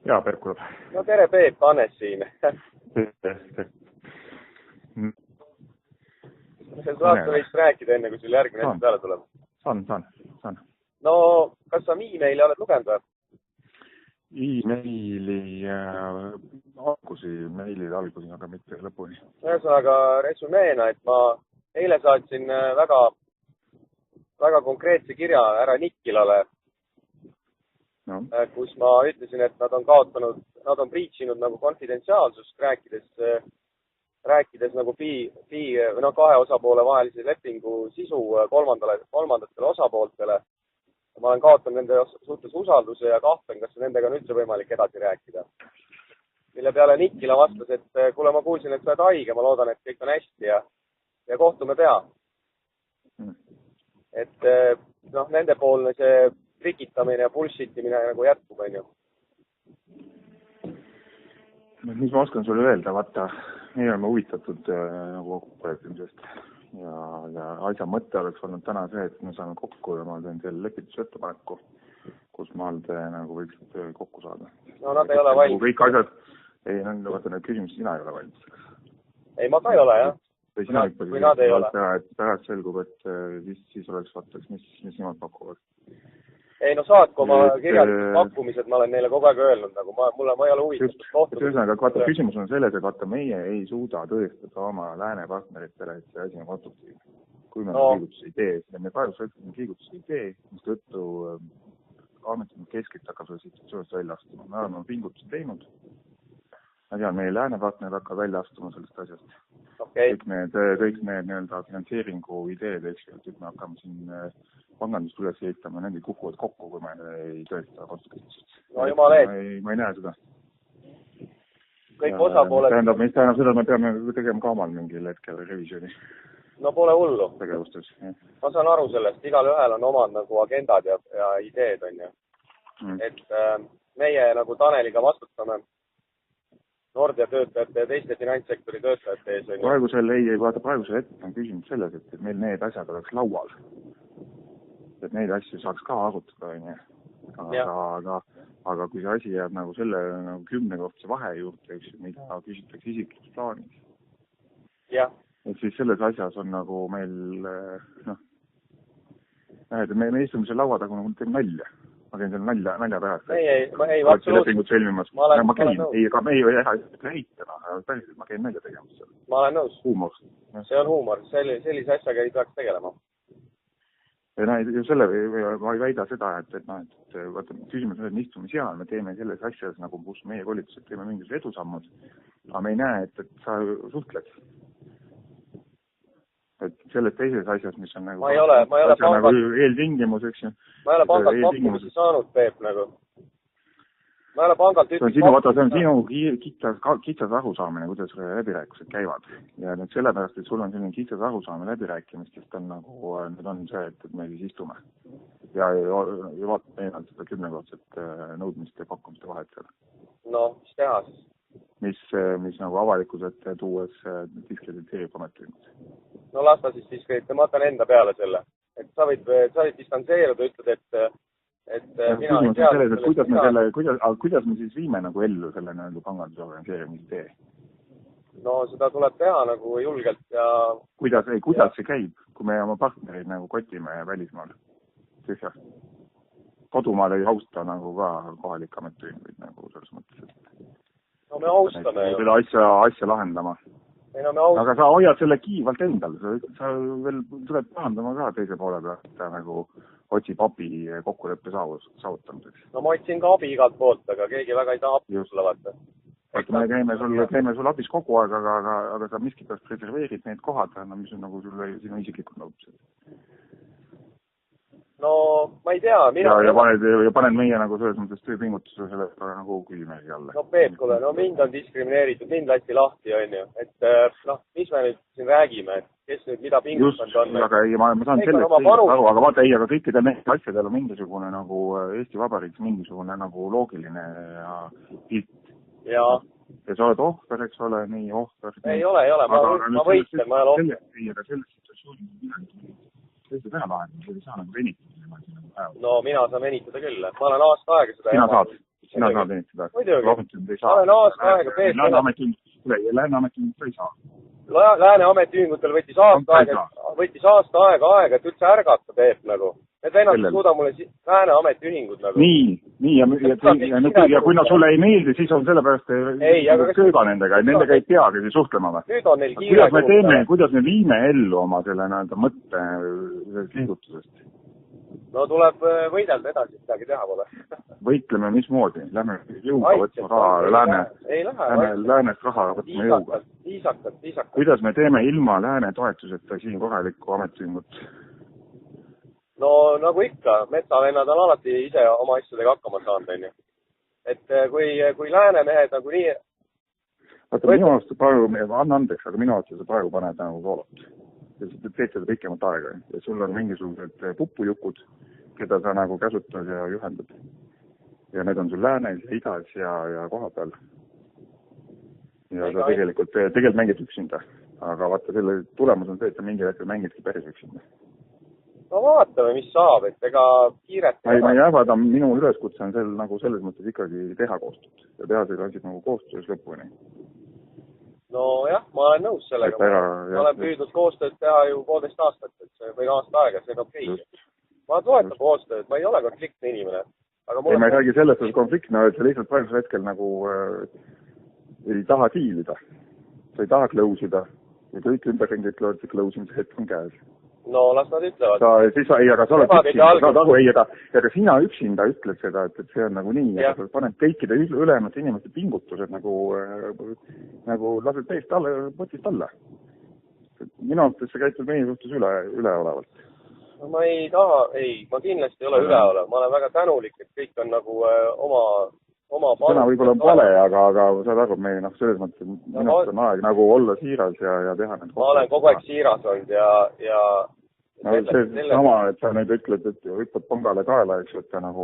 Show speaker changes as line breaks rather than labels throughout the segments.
Jaa, Peep kuulab.
No tere, Peep, Hannes siin. Sa saad võiks rääkida enne, kui sul järgmine hetk peale tuleb.
Saan.
No, kas sa e-maili oled lugenud või?
E-maili algusi, aga mitte lõpuni.
Ühesõnaga resümeena, et ma eile saatsin väga konkreetse kirja ära Nikilale, kus ma ütlesin, et nad on kaotanud, nad on breachinud nagu konfidentsiaalsust, rääkides nagu kahe osapoole vahelise lepingu sisu kolmandatele osapooltele. Ma olen kaotanud nende suhtes usalduse ja kahtlen, kas nendega on üldse võimalik edasi rääkida. Mille peale Nikila vastas, et kuule, ma kuulsin, et sa oled haige, ma loodan, et kõik on hästi ja kohtume pea. Et nendepoolne see trikitamine ja bullshitimine nagu jätkub, on ju.
Mis ma oskan sulle öelda, vaata, meie oleme huvitatud nagu kokkuleppimisest ja asja mõte oleks olnud täna see, et me saame kokku ja ma teen selle lepitusettepaneku, kus maalde nagu võiksid kokku saada.
No nad ei ole valmis.
Kõik asjad, vaata need küsimused, sina ei ole valmis.
Ei, ma ka ei ole, jah. Kui nad ei ole.
Pärast selgub, et siis oleks vaataks, mis nemad pakuvad.
Ei, no saatko oma kirjalikud pakkumised, ma olen neile kogu aeg öelnud, nagu ma ei ole huvitatud kohtunud.
Ühesõnaga, vaata, küsimus on selles, et vaata, meie ei suuda tõestada oma lääne partneritele, et see asi on konstruktiivne. Kui me liigutusi ei tee, ja me praegu liigutusi ei tee, mis tõttu ametlikult keskilt hakkab selle situatsioonist välja astuma. Me oleme pingutusi teinud. Ma tean, meie lääne partnerid hakkavad välja astuma sellest asjast.
Okay.
Kõik need finantseeringu ideed, et me hakkame siin pangandust üles ehitama, nendel kukuvad kokku, kui me ei tõesta konstruktiivsust.
No jumal ees.
Ma ei näe seda.
Kõik osapooled...
Mis tähendab seda, me peame tegema ka omal mingil hetkel revisjoni.
No pole hullu.
Tegevustes.
Ma saan aru sellest, igal ühel on omad nagu agendad ja ideed, on ju. Et meie nagu Taneliga vastutame Nordea töötajate ja teiste finantssektori töötajate ees.
Praegusel hetkel on küsimus selles, et meil need asjad oleks laual. Et neid asju saaks ka arutada, on ju. Aga kui see asi jääb nagu selle 10-kortse vahe juurde, mida küsitakse isiklikus plaanis.
Jah.
Et siis selles asjas on nagu meil, me istume selle laua taga, nagu teeme nalja. Ma käin selle nalja pärast.
Ei, absoluutselt.
Ma käin, ega me ei ehitama, ma käin nalja tegemas.
Ma olen nõus.
Huumor.
See on huumor. Sellise asjaga ei saaks tegelema.
Ma ei väida seda, et küsimus on, et me istume seal, me teeme selles asjas, nagu kus meie kolitused teeme mingisugused edusammud, aga me ei näe, et sa suhtled. Et selles teises asjas, mis on nagu...
Ma ei ole pangalt...
Nagu eeltingimus, eks ju.
Ma ei ole pangalt pakkumisi saanud, Peep, nagu. Ma ei ole pangalt
see on sinu kitsas arusaamine, kuidas läbirääkimised käivad. Ja nüüd sellepärast, et sul on selline kitsas arusaamine läbirääkimistest on nagu, nüüd on see, et me siis istume. Ja vaatame eenalt seda 10-kortset nõudmiste ja pakkumiste vahet seal.
No, mis teha siis?
Mis nagu avalikkuselt tuues diskrediteerib ametlikult.
No lasta siis diskrediteerib, ma võtan enda peale selle. Et sa võid distantseeruda, ütled, et mina ei tea...
Kuidas me siis viime nagu ellu selle panganduse organiseerimise tee?
No seda tuleb teha nagu julgelt ja...
Kuidas see käib, kui me oma partnerid nagu kotime välismaal? Kodumaal ei austa nagu ka kohalik ametühinguid nagu selles mõttes, et...
No me austame ju.
Selle asja lahendama. Aga sa hoiad selle kiivalt endal, sa veel tuleb pahandama ka teise poole pealt, nagu otsib abi kokkuleppe saavutamiseks.
No ma otsin ka abi igalt poolt, aga keegi väga ei taha abi sulle vaata.
Me käime sul abis kogu aeg, aga sa miskipärast reserveerid need kohad, mis on nagu sulle sinu isiklikud nõudmised.
No ma ei tea,
ja paned meie nagu selles mõttes tööpingutuse selle nagu küsimärgi alla.
No Peep, kuule, no mind on diskrimineeritud, mind lasti lahti, on ju. Et mis me nüüd siin räägime, et kes nüüd mida pingutanud on.
Just, aga ma saan sellest aru, aga vaata aga kõikidel need asjadel on mingisugune nagu Eesti Vabariigis mingisugune nagu loogiline pilt.
Ja
sa oled ohver, eks ole, nii ohver.
Ei ole, ma võitlen, ma ei ole ohver.
Aga selles situatsioonis tõesti täna lahendada, see ei saa nagu venitada.
No mina saan venitada küll, ma olen aasta aega seda...
sina saad ehitada.
Muidugi. Ma olen aasta aega
Lääne ametiühingut ei saa.
Lääne ametiühingutel võttis aasta aega, et üldse ärgata Peep nagu. Need vennad ei suuda mulle Lääne ametiühingud nagu.
Nii, ja kui nad sulle ei meeldi, siis on sellepärast kööga nendega, nendega ei peagi suhtlema või?
Nüüd on neil kiire.
Kuidas me viime ellu oma selle mõtte liigutusest?
No tuleb võidelda edasi, midagi teha pole.
Võitleme mismoodi? Lähme jõuga võtma raha, läänest raha võtma jõuga.
Viisakalt.
Kuidas me teeme ilma Lääne toetuseta siin kohalikku ametiühingut?
No nagu ikka, metsavennad on alati ise oma asjadega hakkama saanud, onju. Et kui Lääne mehed nagu nii...
Vaata, minu arust praegu, anna andeks, aga minu arust sa praegu paned nagu soolot. Ja sa teed seda pikemat aega ja sul on mingisugused pupujukud, keda sa nagu käsutad ja juhendad. Ja need on sul läänes ja idas ja koha peal. Ja sa tegelikult mängid üksinda. Aga vaata, selle tulemus on see, et sa mingil hetkel mängidki päris üksinda.
No vaatame, mis saab, et ega kiiret...
Ma ei ähvada, minu üleskutse on selles mõttes ikkagi teha koostööd. Ja teha selle asjad nagu koostöös lõpuni. No jah, ma olen nõus sellega. Ma olen püüdnud koostööd teha ju 1,5 aastat, või aasta aega, see on okei. Ma toetan koostööd, ma ei ole konfliktne inimene. Ei, ma ei räägi sellest, et konfliktne, et sa lihtsalt praegusel hetkel nagu ei taha diilida. Sa ei taha close-ida. Ja kõik ümberringi ütlevad, et see close-imise hetk on käes.
No las nad ütlevad.
Aga sa oled üksinda, saad aru, aga sina üksinda ütled seda, et see on nagu nii, et sa paned kõikide ülejäänud inimeste pingutused nagu lased täiesti mõtist alla. Minu arvates see käitud meie suhtes üleolevalt.
No ma ei taha, ma kindlasti ei ole üleolev. Ma olen väga tänulik, et kõik on nagu oma
sõna võib-olla on vale, aga saad aru, me selles mõttes, minu arvates on aeg nagu olla siiras ja teha need
ma olen kogu aeg siiras olnud ja
no see sama, et sa nüüd ütled, et hüppad pangale kaela, eks, et ta nagu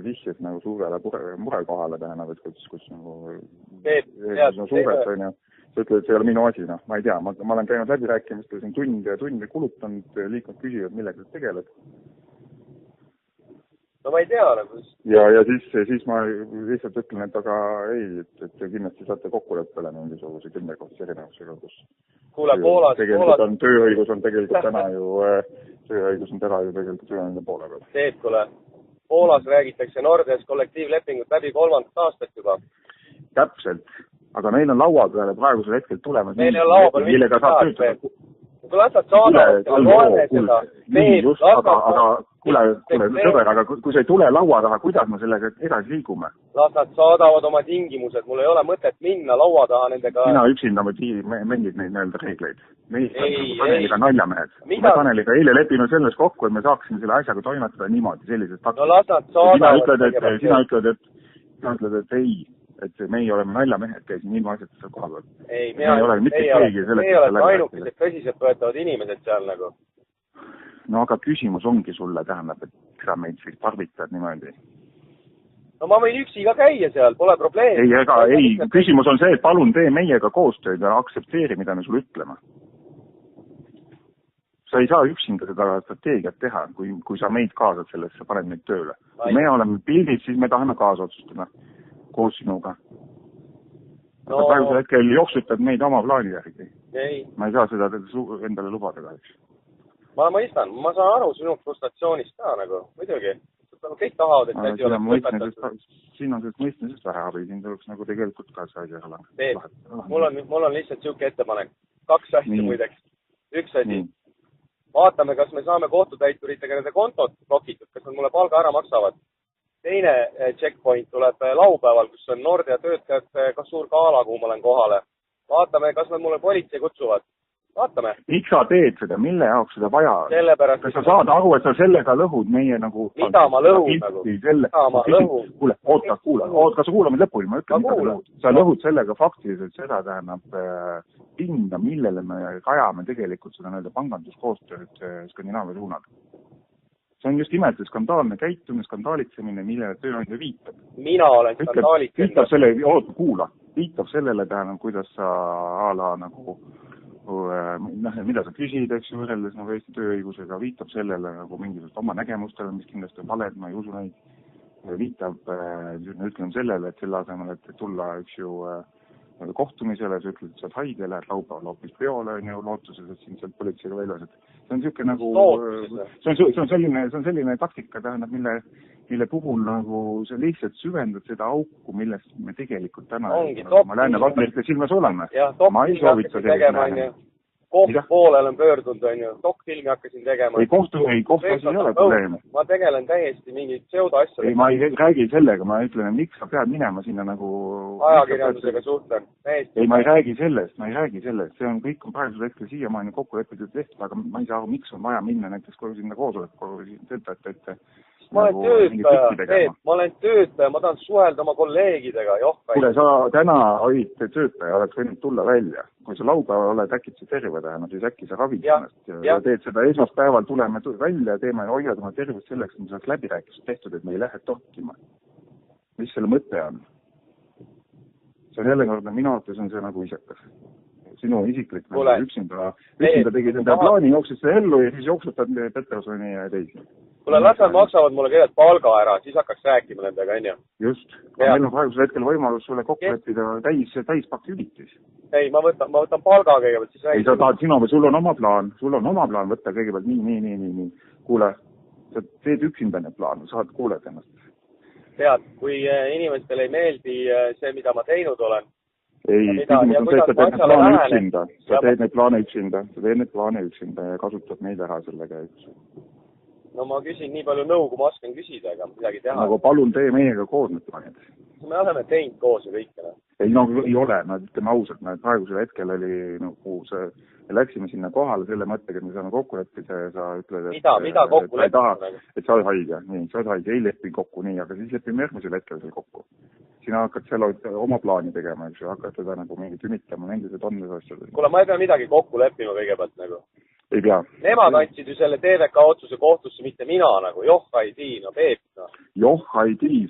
vihjes nagu suurele murekohale tähendab, et kus nagu suured on ju. Sa ütled, et see ei ole minu asi, noh, ma ei tea, ma olen käinud läbirääkimistel siin tunde kulutanud, liikmed küsivad, millega sa tegeled.
No ma ei tea nagu.
Ja siis ma lihtsalt ütlen, et aga ei, et kindlasti saate kokkuleppele mingisuguse 10 kohti erinevusega, kus
kuule, Poolas...
Tööõigus on tegelikult täna ju tegelikult tööandja poole peal.
Teed, kuule, Poolas räägitakse Nordias kollektiivlepingut läbi 3. aastat juba.
Täpselt, aga meil on laua peale praegusel hetkel tulemas.
Meil on laua peale
millega saab töötada.
Kui lasad saadavad, loeme seda.
Aga kuule, sõber, aga kui sa ei tule laua taha, kuidas me sellega edasi liigume?
Las nad saadavad oma tingimused, mul ei ole mõtet minna laua taha nendega...
Mina üksinda mängid neid nii-öelda reegleid. Meil on Taneliga naljamehed. Me Taneliga eile lepime selles kokku, et me saaksime selle asjaga toimetada niimoodi, sellises taktis.
No las nad saadavad...
Sina ütled, et ei, et meie oleme naljamehed, käisin ilma asjad seal koha peal.
Ei, meie oleme ainukesed tõsiselt võetavad inimesed seal nagu.
No aga küsimus ongi sulle, tähendab, et sa meid siis tarvitad niimoodi.
No ma võin üksi ka käia seal, pole probleemi.
Ei, küsimus on see, et palun tee meiega koostööd ja aktsepteeri, mida me sulle ütlema. Sa ei saa üksinda seda strateegiat teha, kui sa meid kaasad sellesse, paned meid tööle. Kui me oleme pildid, siis me tahame kaasa otsustada koos sinuga. Aga praegusel hetkel jooksutad meid oma plaani järgi. Ma ei saa seda endale lubada kahjuks.
Ma mõistan, ma saan aru sinu frustratsioonist ka nagu, muidugi. Kõik tahavad, et see oleks lõpetatud.
Siin on sellest mõistmisest vähe abi, siin tuleks nagu tegelikult ka see asi olla.
Mul on lihtsalt siuke ettepanek. 2 asja muideks. Üks asi. Vaatame, kas me saame kohtutäituritega nende kontot blokitud, kas nad mulle palga ära maksavad. Teine checkpoint tuleb laupäeval, kus on Nordea töötajate ka suur gala, kuhu ma olen kohale. Vaatame, kas nad mulle politsei kutsuvad. Vaatame.
Miks sa teed seda? Mille jaoks seda vaja? Kas sa saad aru, et sa sellega lõhud meie nagu...
Mida ma lõhun nagu?
Kuule, oota, sa kuulame lõpuni, ma ütlen, mida sa lõhud. Sa lõhud sellega faktiliselt seda tähendab pinda, millele me rajame tegelikult seda nii-öelda panganduskoostööd Skandinaavia suunal. See on just imelt skandaalne käitumine, skandaalitsemine, millele tööandja viitab.
Mina olen skandaalitsemine.
Viitab sellele tähendab, kuidas sa ala nagu mida sa küsid, eks ju, võrreldes nagu Eesti tööõigusega, viitab sellele nagu mingisugust oma nägemustele, mis kindlasti on valed, ma ei usu neid. viitab, ütleme sellele, et selle asemel, et tulla üks ju kohtumisele, sa ütled, et sa oled haige, lähed laupäeval hoopis peole, on ju, lootuses, et sind sealt politseiga väljas, et see on niisugune nagu, see on selline taktika, tähendab, mille puhul nagu sa lihtsalt süvendad seda auku, millest me tegelikult täna lääne partnerite silmas oleme. Ma ei soovita sellist lähenemist.
Kohtu poole olen pöördunud, on ju, dokfilmi hakkasin tegema.
Ei, kohtu asi ei ole probleem.
Ma tegelen täiesti mingit pseudoasjadega.
Ei, ma ei räägi sellega, ma ütlen, miks sa pead minema sinna nagu...
Ajakirjandusega suhtlen.
Ei, ma ei räägi sellest. See on kõik praegusel hetkel siiamaani kokku lepitud tehtud, aga ma ei saa aru, miks on vaja minna näiteks sinna koosoleku töötajate ette.
Ma olen töötaja, ma tahan suhelda oma kolleegidega,
Kuule, sa täna olid töötaja, oleks võinud tulla välja. Kui sa laupäeval oled äkitse terve tähena, siis äkki sa ravid ennast ja teed seda esmaspäeval, tuleme välja, teeme ja hoiad oma tervist selleks, et me saaks läbirääkimist tehtud, et me ei lähe tohtima. Mis selle mõte on? See on jälle kord, minu arvates on see nagu isekas. Sinu isiklik üksinda tegid enda plaani, jooksid seda ellu ja siis jooksutad Petersoni ja teisi.
Kuule, las nad maksavad mulle kõigepealt palga ära, siis hakkaks rääkima nendega, on ju.
Just. Meil on praegusel hetkel võimalus sulle kokku leppida täispakk hüvitis.
Ei, ma võtan palga kõigepealt, siis räägime.
Ei, sa tahad sul on oma plaan võtta kõigepealt nii. Kuule, sa teed üksinda need plaan, saad kuuled ennast.
Tead, kui inimestele ei meeldi see, mida ma teinud olen.
Ei, küsimus on see, et sa teed need plaane üksinda. Sa teed need plaane üksinda ja kasutad neid ära selle käigus.
No ma küsin nii palju nõu, kui ma oskan küsida, ega midagi teha.
Nagu palun tee meiega koos need plaanid.
Me oleme teinud koos ja kõike.
Ei, ei ole, ütleme ausalt, praegusel hetkel oli nagu see, me läksime sinna kohale selle mõttega, et me saame kokku leppida ja sa ütled,
mida kokku leppida?
Et sa oled haige, sa oled haige, ei leppi kokku nii, aga siis lepime järgmisel hetkel seal kokku. Sina hakkad seal oma plaani tegema, eks ju, hakkad seda nagu mingit ümitama, nendised on need asjad.
Kuule, ma ei pea midagi kokku leppima kõigepealt nagu.
Ei pea.
Nemad andsid ju selle TVK otsuse kohtusse, mitte mina nagu. Peep.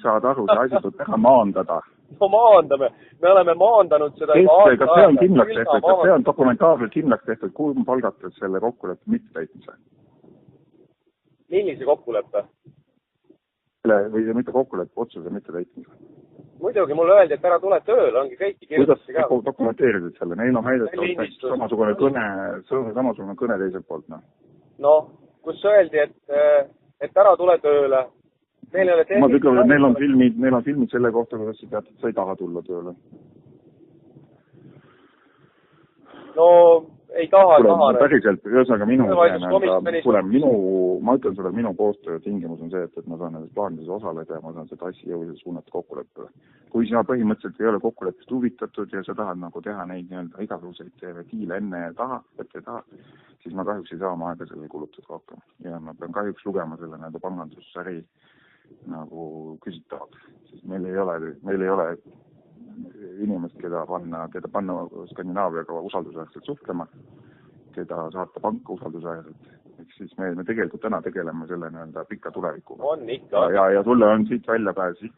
Saad aru, see asi tuleb teha maandada.
No maandame. Me oleme maandanud seda
juba see on kindlaks tehtud, see on dokumentaarselt kindlaks tehtud, kuhu on palgatud selle kokkuleppe mittetäitmise.
Millise kokkuleppe?
Või mitte kokkuleppe, otsuse mittetäitmise.
Muidugi mulle öeldi, et ära tule tööle, ongi kõiki kirjutasid ka.
Kuidas dokumenteerisid selle? Neil on väidetavalt samasugune kõne teiselt poolt.
No, kus öeldi, et ära tule tööle.
Neil on filmid selle kohta, kuidas sa tead, et sa ei taha tulla tööle.
No, ei taha.
Päriselt, ühesõnaga ma ütlen sulle, minu koostöö tingimus on see, et ma saan nendes plaanides osaleda ja ma saan seda asja jõuliselt suunata kokkuleppele. Kui sina põhimõtteliselt ei ole kokkuleppest huvitatud ja sa tahad nagu teha neid nii-öelda igasuguseid diile enne ja taha, siis ma kahjuks ei saa oma aega sellele kulutada rohkem. Ja ma pean kahjuks lugema selle nii-öelda pangandussari nagu küsitavad. Sest meil ei ole inimest, keda panna Skandinaaviaga usaldusväärselt suhtlema, keda saata panka usaldusväärselt. Ehk siis me tegelikult täna tegeleme selle nii-öelda pika tulevikuga.
On ikka.
Ja sulle on siit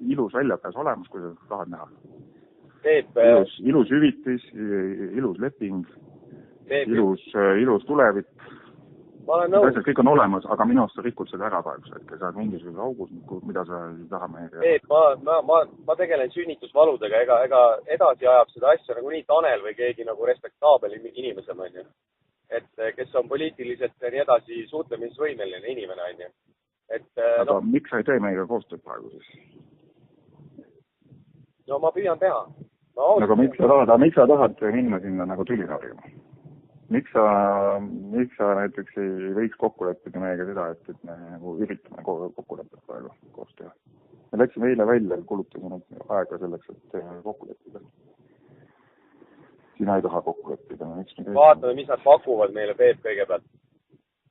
ilus väljapääs olemas, kui sa tahad näha. Ilus hüvitis, ilus leping, ilus tulevik. Kõik on olemas, aga minu arust sa rikud seda ära praegu, et sa oled mingisuguses augus, mida sa tahame.
Peep, ma tegelen sünnitusvaludega, ega edasi ajab seda asja nagu nii Tanel või keegi nagu respektaabel inimesem, on ju. Et kes on poliitiliselt nii edasi suhtlemisvõimeline inimene, on ju.
Aga miks sa ei tee meiega koostööd praegu siis?
No ma püüan teha.
Aga miks sa tahad minna sinna nagu tüli harjuma? Miks sa näiteks ei võiks kokku leppida meiega seda, et me nagu üritame kokku leppida praegu koos teha? Me läksime eile välja, kulutasime aega selleks, et kokku leppida. Sina ei taha kokku leppida.
Vaatame, mis nad pakuvad meile, Peep, kõigepealt.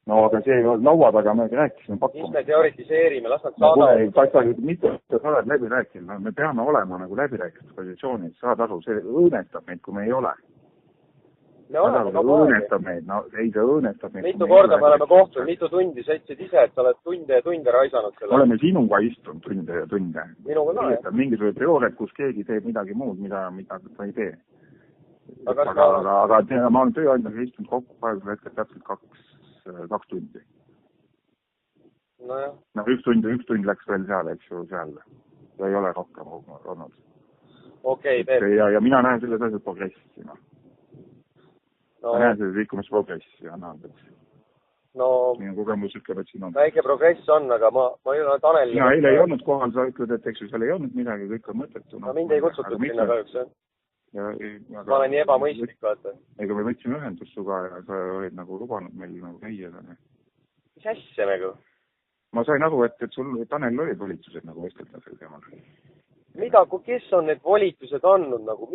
No aga see laua taga me rääkisime pakkuma.
Mis me teoritiseerime, las nad saada.
Mitte sa oled läbi rääkinud, me peame olema nagu läbirääkimiste positsioonis, saad aru, see õõnestab meid, kui me ei ole. Õõnestab meid, ei see õõnestab meid.
Mitu korda me oleme kohtunud, mitu tundi sõitsid ise, et sa oled tunde ja tunde raisanud selle.
Oleme sinuga istunud tunde ja tunde.
Minuga ka, jah.
Mingisugune teooriad, kus keegi teeb midagi muud, mida ta ei tee. Aga ma olen tööandjaga istunud kokku praegusel hetkel täpselt kaks tundi.
Nojah.
No üks tund läks veel seal, eks ju, seal. Ja ei ole rohkem olnud.
Okei, Peep.
Ja mina näen selles asjas progressi. No. Ma näen selles liikumis progressi, andeks.
No,
minu kogemus ütleb, et siin on.
Väike progress on, aga ma ei ole Tanel...
Sina eile ei olnud kohal, sa ütled, et eks ju seal ei olnud midagi, kõik on mõttetu.
No mind ei kutsutud sinna kahjuks, jah. Ma olen nii ebamõistlik, vaata.
Ega me võtsime ühendust suga ja sa olid nagu lubanud meil nagu käia.
Mis asja nagu?
Ma sain aru, et sul Tanel olid volitused nagu vestelda sel teemal.
Mida, kes on need volitused andnud nagu?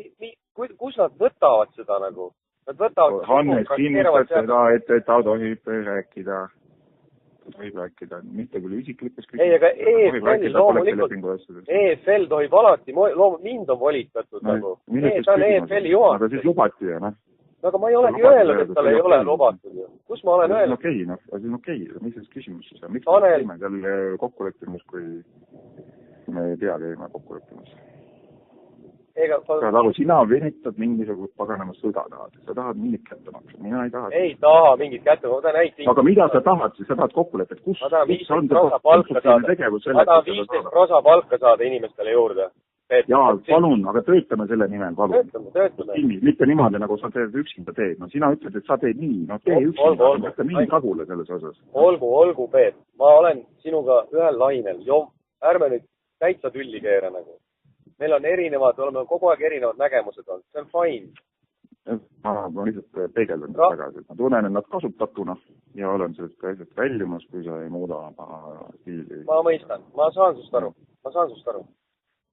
Kus nad võtavad seda nagu? Nad võtavad...
Hannes kinnistab seda, et ta tohib rääkida. Mitte küll isiklikes küsimustes.
Ei, aga EFL loomulikult. EFL tohib alati, mind on volitatud nagu. Ta on EFL-i juhataja.
Aga siis lubati, jah?
Aga ma ei olegi öelnud, et tal ei ole lubatud. Kus ma olen öelnud?
See on okei. Mis selles küsimus? Miks me teeme seal kokkuleppimus, kui me ei tea teema kokkuleppimus? Saad aru, sina venitad mingisugust paganama sõda tahad. Sa tahad mingit kätte maksa. Mina ei taha.
Ei taha mingit kätte. Ma tahan häid tingimusi.
Aga mida sa tahad? Sa tahad kokkulepet. Kus
ma tahan 15% palka saada inimestele juurde.
Jaa, palun, aga töötame selle nimel, palun.
Töötame.
Mitte niimoodi, nagu sa teed üksinda teed. No sina ütled, et sa teed nii. No tee üksinda, mõtle mingi kagule selles osas.
Olgu, Peep. Ma olen sinuga ühel lainel. Ärme nüüd täitsa tülli keera nagu. Meil on erinevad, oleme kogu aeg erinevad nägemused olnud. See on fine.
Ma lihtsalt peegeldan tagasi. Ma tunnen ennast kasutatuna ja olen sellest ka lihtsalt väljumas, kui sa ei muuda stiili.
Ma mõistan. Ma saan sust aru.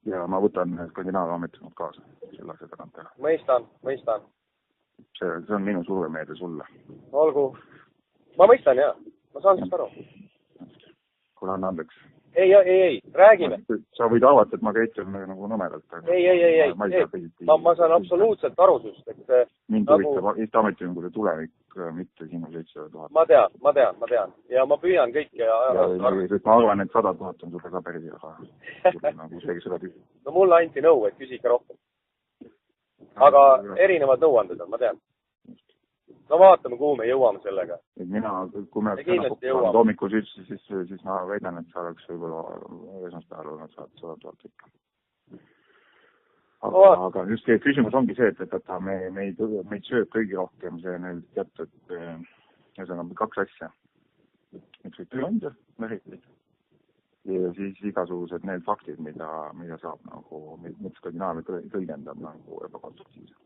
Ja ma võtan Skandinaavia ametlikult kaasa. Selle tagant teha.
Mõistan.
See on minu survemeede sulle.
Olgu. Ma mõistan, jah. Ma saan sust aru.
Kuule, anna andeks.
Ei, räägime.
Sa võid avata, et ma käitun nagu nõmedalt.
Ei. Ma saan absoluutselt aru sust.
Mind huvitab Eesti ametiühinguse tulevik, mitte sinu 700 000.
Ma tean. Ja ma püüan kõiki
ma arvan, et 100 000 on sulle ka päris hea.
No mulle anti nõu, et küsige rohkem. Aga erinevad nõuanded on, ma tean. No vaatame, kuhu me jõuame sellega.
Kui me hommikul siis ma väidan, et sa oleks võib-olla esmaspäeval olnud 100 000 ikka. Aga just küsimus ongi see, et meid sööb kõigi rohkem see neil teatud, kaks asja. Üks või tööandja, mehitid. Ja siis igasugused need faktid, mida saab nagu, mida Skandinaavia tõlgendab nagu ebakonstruktiivselt.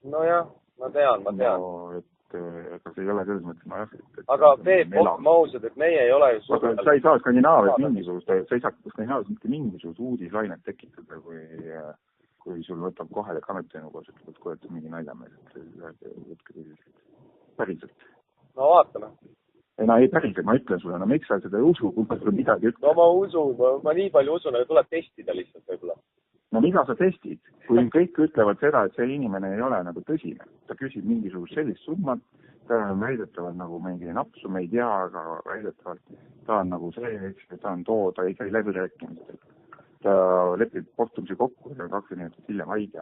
No jah. Ma tean.
No, ega see ei ole selles mõttes,
aga Peep, olgem ausad, et meie ei ole ju
sa ei saa Skandinaavias mingisugust uudislainet tekitada, kui sul võtab kohalik ametijõuga, et kuulete mingi naljamees, päriselt.
No vaatame.
Ei päriselt, ma ütlen sulle, miks sa seda ei usu, kui ma sulle midagi ütlen?
No ma usun, ma nii palju usun, aga tuleb testida lihtsalt võib-olla.
No mida sa testid? Kui kõik ütlevad seda, et see inimene ei ole nagu tõsine, ta küsib mingisugust sellist summat, ta on väidetavalt nagu mingi napsu, me ei tea, aga väidetavalt ta on nagu see, ta on ta ei käi läbirääkimistel. Ta lepib kohtumisi kokku ja 2 minutit hiljem haige.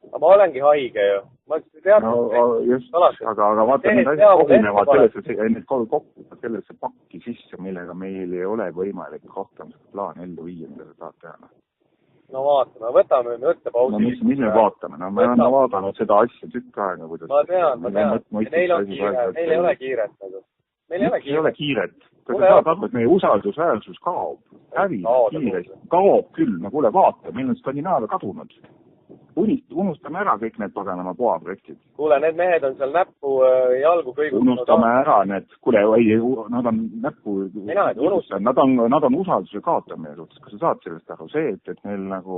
Aga
ma olengi haige ju. Ma tean,
aga vaata, need asjad kogunevad sellesse pakki sisse, millega meil ei ole võimalik rohkem plaan ellu viia, mida sa tahad teha.
No vaatame, võtame mõttepausi.
No mis me vaatame? No me oleme vaadanud seda asja tükk aega.
Ma tean. Neil on kiiret, neil ei ole kiiret. Meil ei ole
kiiret. Kas sa saad aru, et meie usaldusväärsus kaob? Kaob küll. No kuule, vaata, meil on Skandinaavia kadunud. Unustame ära kõik need paganama poaprojektid.
Kuule, need mehed on seal näppu jalgu kõigutanud.
Unustame ära need, kuule, nad on näppu, nad on usalduse kaotamine suhtes. Kas sa saad sellest aru? See, et meil nagu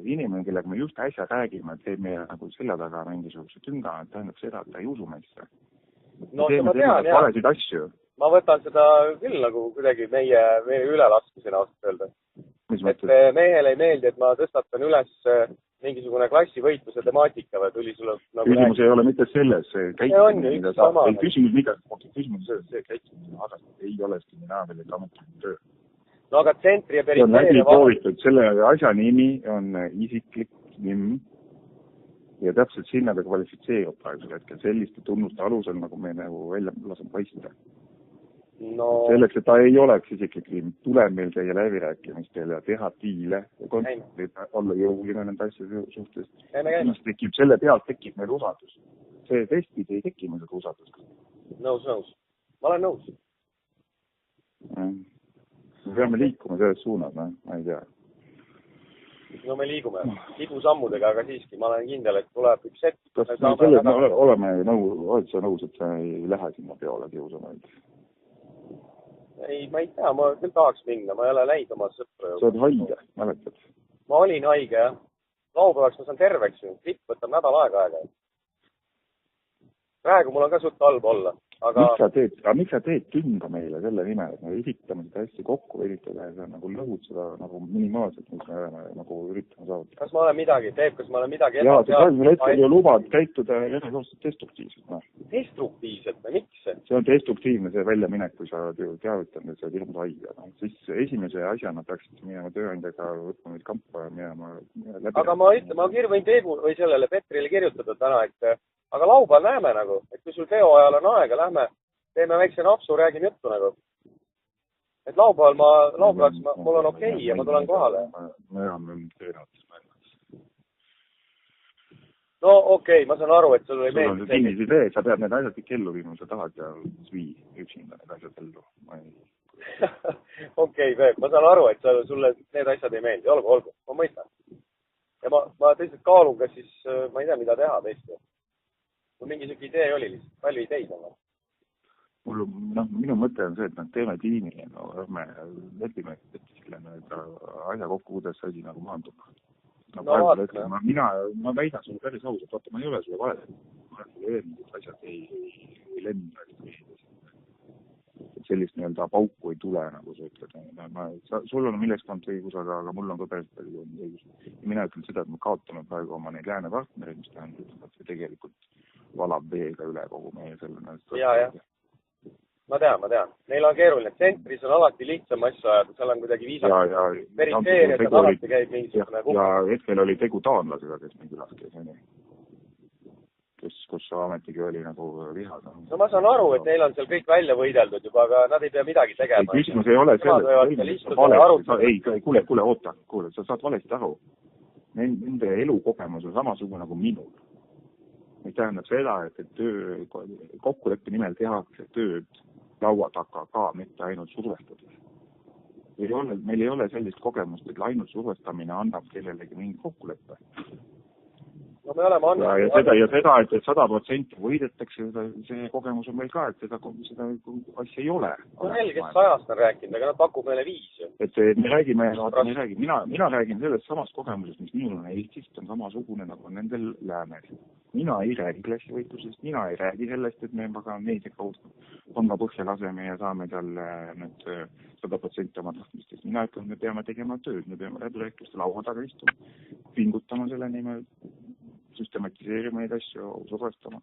inimene, kellega me just äsja räägime, teeb meie nagu selja taga mingisuguse tünga, tähendab seda, et ta ei usu meisse.
No ma tean,
jah.
Ma võtan seda küll nagu kuidagi meie ülelaskmisena ausalt öelda. Et mehele ei meeldi, et ma tõstatan üles mingisugune klassivõitluse temaatika või tuli sulle nagu
küsimus ei ole mitte selles
käitumine, mida saab.
Küsimus see käitumine, aga ei ole Skandinaavial ametlikult töö.
No aga tsentri ja perifeeria
vahel. Selle asja nimi on isiklik nimm ja täpselt sinna ta kvalifitseerub praegusel hetkel selliste tunnuste alusel, nagu me nagu välja laseme paista.
No...
Selleks, et ta ei oleks isiklik, tuleb meil käia läbirääkimistel ja teha diile ja olla jõuline nende asjade suhtes. Selle pealt tekib meil usaldus. See testid ei teki meil seda usaldust.
Nõus. Ma olen nõus.
Me peame liikuma selles suunas, ma ei tea.
No me liigume libusammudega, aga siiski ma olen kindel, et tuleb üks hetk.
Kas me selles oleme nõus, et sa ei lähe sinna peole kiusamaid?
Ei, ma ei tea, ma küll tahaks minna, ma ei ole läinud oma sõpra.
Sa oled haige, mäletad?
Ma olin haige, jah. Laupäevaks ma saan terveks ju. Klipp võtab nädal aega. Praegu mul on ka suht halb olla. Aga... Miks sa teed kinga meile selle nimel, et me esitame seda hästi kokku veritada ja sa nagu lõhud seda nagu minimaalselt, mis me oleme nagu üritame saada. Kas ma olen midagi? Kas ma olen midagi?
Jaa, sa praegusel hetkel ju lubad käituda destruktiivselt.
Destruktiivselt? Miks? See
on destruktiivne see väljaminek, kui sa teavitanud, et sa oled hirmus haige. Siis esimese asjana peaksid minema tööandjaga võtma neid kampa ja minema läbi.
Aga ma võin sellele Petrile kirjutada täna, et aga laupäeval näeme nagu, et kui sul peo ajal on aega, lähme, teeme väikse napsu, räägin juttu nagu. Et laupäevaks mul on okei ja ma tulen kohale.
Me oleme töönates maailmas.
No okei, ma saan aru, et sul ei meeldi.
Sul on see kinnis idee, sa pead need asjad kõik ellu viima, sa tahad ja vii üksinda need asjad ellu.
Okei, Peep, ma saan aru, et sulle need asjad ei meeldi. Olgu, ma mõistan. Ja ma tõesti kaalun, kas siis ma ei tea, mida teha tõesti. Mul mingi selline idee oli lihtsalt, palju ideid on.
Minu mõte on see, et teeme tiimile, me lepime selle asja kokku, kuidas asi nagu maandub. Ma väidan sulle päris ausalt, vaata, ma ei ole sulle vale. Ma olen sulle öelnud, et asjad ei lenda. Sellist nii-öelda pauku ei tule, nagu sa ütled. Sul on millest olnud õigus, aga mul on ka päris palju õigus. Ja mina ütlen seda, et me kaotame praegu oma neid lääne partnereid, mis tähendab, et see tegelikult valab veega üle kogu meie selle.
Ja. Ma tean. Neil on keeruline. Tsentris on alati lihtsam asju ajada, seal on kuidagi viisakas. Perifeerias on alati käib mingisugune kuhu.
Ja hetkel oli tegu taanlasega, kes meil külas käis. Kus ametigi oli nagu vihad.
No ma saan aru, et neil on seal kõik välja võideldud juba, aga nad ei pea midagi tegema.
Küsimus ei ole kuule, oota, sa saad valesti aru. Nende elukogemus on samasugune nagu minul. Mis tähendab seda, et kokkuleppe nimel tehakse tööd laua taga ka, mitte ainult survestades. Meil ei ole sellist kogemust, et ainult survestamine annab kellelegi mingi kokkuleppe.
No me oleme andnud.
Ja seda, et 100% võidetakse, see kogemus on meil ka, et seda asja ei ole.
No neil, kes 100 on rääkinud, aga nad pakub meile 5.
Et me räägime, mina räägin sellest samast kogemusest, mis minul on Eestist, on samasugune nagu nendel läänes. Mina ei räägi klassivõitlusest, mina ei räägi sellest, et me meedia kaudu panga põhja laseme ja saame talle 100% oma tahtmistest. Mina ütlen, et me peame tegema tööd, me peame läbirääkimiste laua taga istuma, pingutama selle nimel, süstematiseerima neid asju, survestama.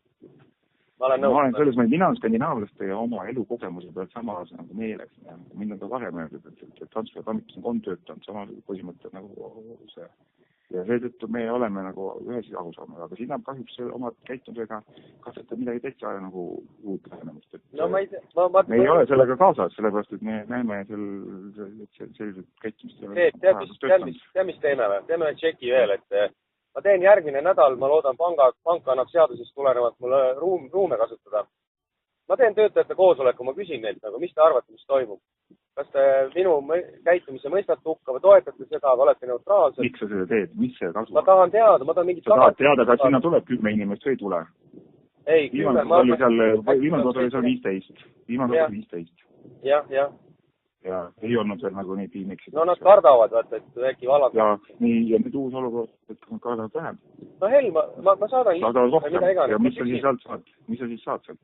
Ma olen
selles mõttes, mina on skandinaavlaste ja oma elukogemuse pealt samas nagu meeles. Mind on ka varem öeldud, et Transport Amitis on töötanud sama põhimõte nagu see. Ja seetõttu me oleme nagu ühes arusaamad, aga siin on kahjuks omad käitumisega katsetab midagi täitsa nagu uut lähenemist. Me ei ole sellega kaasas, sellepärast, et me näeme sellised käitumist.
Tea, mis teeme või? Teeme tšeki veel, et ma teen järgmine nädal, ma loodan, pank annab seadusest tulenevalt mulle ruume kasutada. Ma teen töötajate koosoleku, ma küsin neilt, mis te arvate, mis toimub. Kas te minu käitumise mõistate hukka või toetate seda, või olete neutraalsed?
Miks sa seda teed? Mis see kasu?
Ma tahan teada, mingit
sa tahad teada, kas sinna tuleb 10 inimest või ei tule?
Ei, 10.
Viimane kord oli seal 15.
Jah.
Ja ei olnud veel nagu nii tiimiks.
No nad kardavad, vaata, et äkki valad.
Ja nüüd uus olukord, et nad kardavad vähem.
No hell, ma saadan
lihtsalt. Ja mis sa siis saad sealt?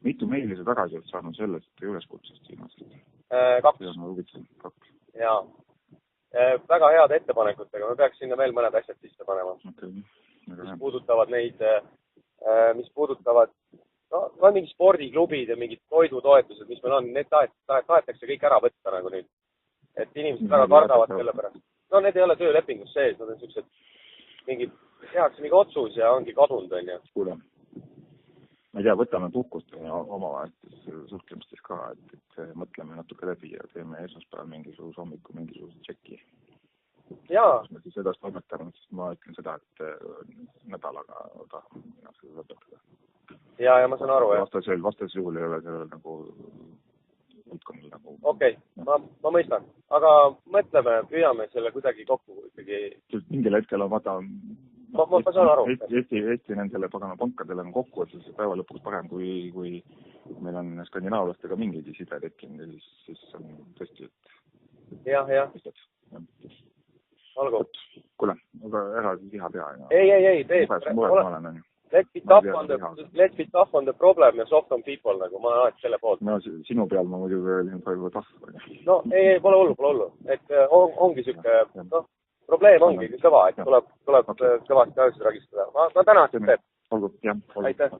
Mitu meili sa tagasi oled saanud sellest üleskutsest viimasest?
2. Jaa. Väga head ettepanekutega. Me peaks sinna veel mõned asjad sisse panema. Mis puudutavad neid, mingi spordiklubid ja mingid toidutoetused, mis meil on, need tahetakse kõik ära võtta nagu nüüd. Et inimesed väga kardavad selle pärast. No need ei ole töölepingus sees, nad on sellised tehakse mingi otsus ja ongi kadunud, on ju.
Kuule. Ma ei tea, võtame puhkust omavahelistes suhtlemistes ka, et mõtleme natuke läbi ja teeme esmaspäeval mingisuguse hommiku mingisuguse tšeki.
Jaa.
Me siis edasi toimetame, sest ma ütlen seda, et nädalaga tahame seda lõpetada.
Ja ma saan aru,
vastas juhul ei ole sellel nagu üldkonnal nagu...
Okei, ma mõistan. Aga mõtleme, püüame selle kuidagi kokku ikkagi.
Mingil hetkel on vaata...
Ma saan aru.
Eesti nendele pagana pankadele on kokku, et see päeva lõpuks parem, kui meil on skandinaavlastega mingigi side tekkinud, siis on tõesti, et...
Jah. Olgu.
Kuule, aga ära liha pea.
Ei, Peep. Let's be tough on the problem ja soft on people, nagu ma olen alati selle poolt.
No sinu peal ma muidugi olin praegu tough.
No ei, pole hullu. Et ongi siuke, probleem ongi kõva, et tuleb kõvasti ajusid ragistada. Ma tänan, Peep.
Olgu, jah.
Aitäh.